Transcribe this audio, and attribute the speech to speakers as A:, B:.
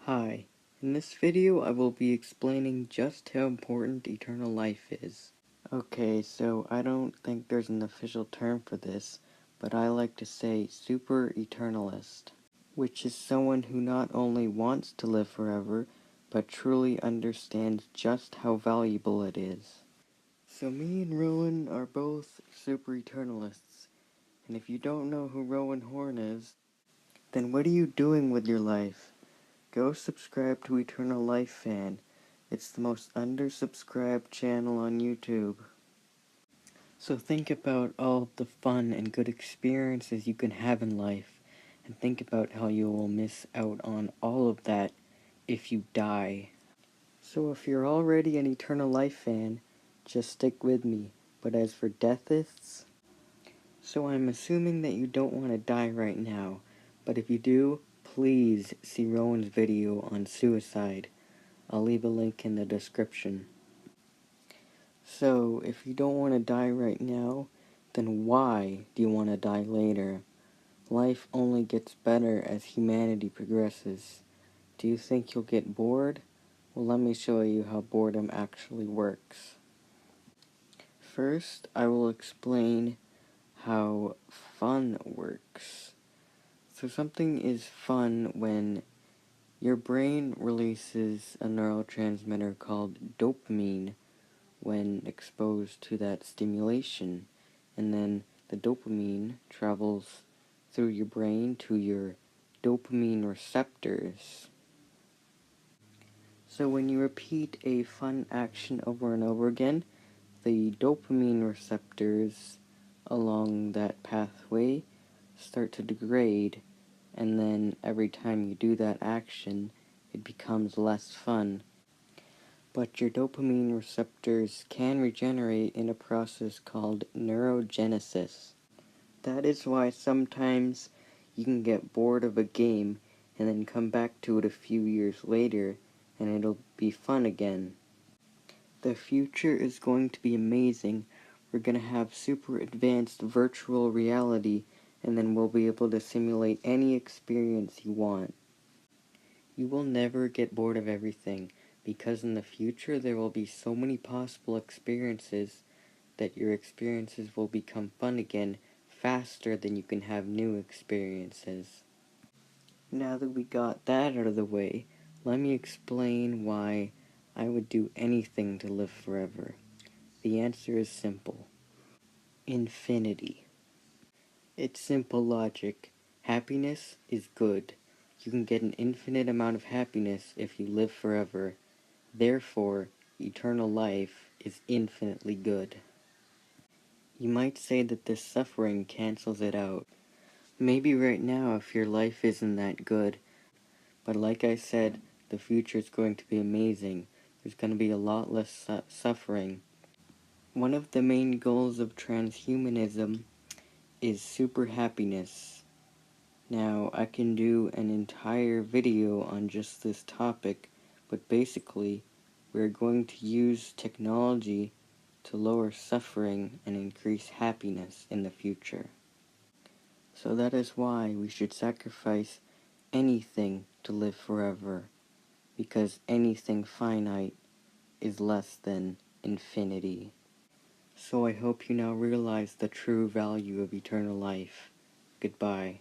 A: Hi, in this video I will be explaining just how important eternal life is. Okay, so I don't think there's an official term for this, but I like to say super eternalist, which is someone who not only wants to live forever, but truly understands just how valuable it is. So me and Roen are both super eternalists, and if you don't know who Roen Horn is, then what are you doing with your life? Go subscribe to Eternal Life Fan. It's the most undersubscribed channel on YouTube. So think about all the fun and good experiences you can have in life, and think about how you will miss out on all of that if you die. So if you're already an Eternal Life fan, just stick with me. But as for deathists, so I'm assuming that you don't want to die right now, but if you do, please see Rowan's video on suicide. I'll leave a link in the description. So, if you don't want to die right now, then why do you want to die later? Life only gets better as humanity progresses. Do you think you'll get bored? Well, let me show you how boredom actually works. First, I will explain how fun works. So something is fun when your brain releases a neurotransmitter called dopamine when exposed to that stimulation, and then the dopamine travels through your brain to your dopamine receptors. So when you repeat a fun action over and over again, the dopamine receptors along that pathway start to degrade, and then every time you do that action, it becomes less fun. But your dopamine receptors can regenerate in a process called neurogenesis. That is why sometimes you can get bored of a game and then come back to it a few years later and it'll be fun again. The future is going to be amazing. We're going to have super advanced virtual reality, and then we'll be able to simulate any experience you want. You will never get bored of everything, because in the future there will be so many possible experiences that your experiences will become fun again faster than you can have new experiences. Now that we got that out of the way, let me explain why I would do anything to live forever. The answer is simple. Infinity. It's simple logic. Happiness is good. You can get an infinite amount of happiness if you live forever. Therefore, eternal life is infinitely good. You might say that this suffering cancels it out. Maybe right now if your life isn't that good, but like I said, the future is going to be amazing. There's going to be a lot less suffering. One of the main goals of transhumanism is super happiness. Now, I can do an entire video on just this topic, but basically, we're going to use technology to lower suffering and increase happiness in the future. So that is why we should sacrifice anything to live forever, because anything finite is less than infinity. So I hope you now realize the true value of eternal life. Goodbye.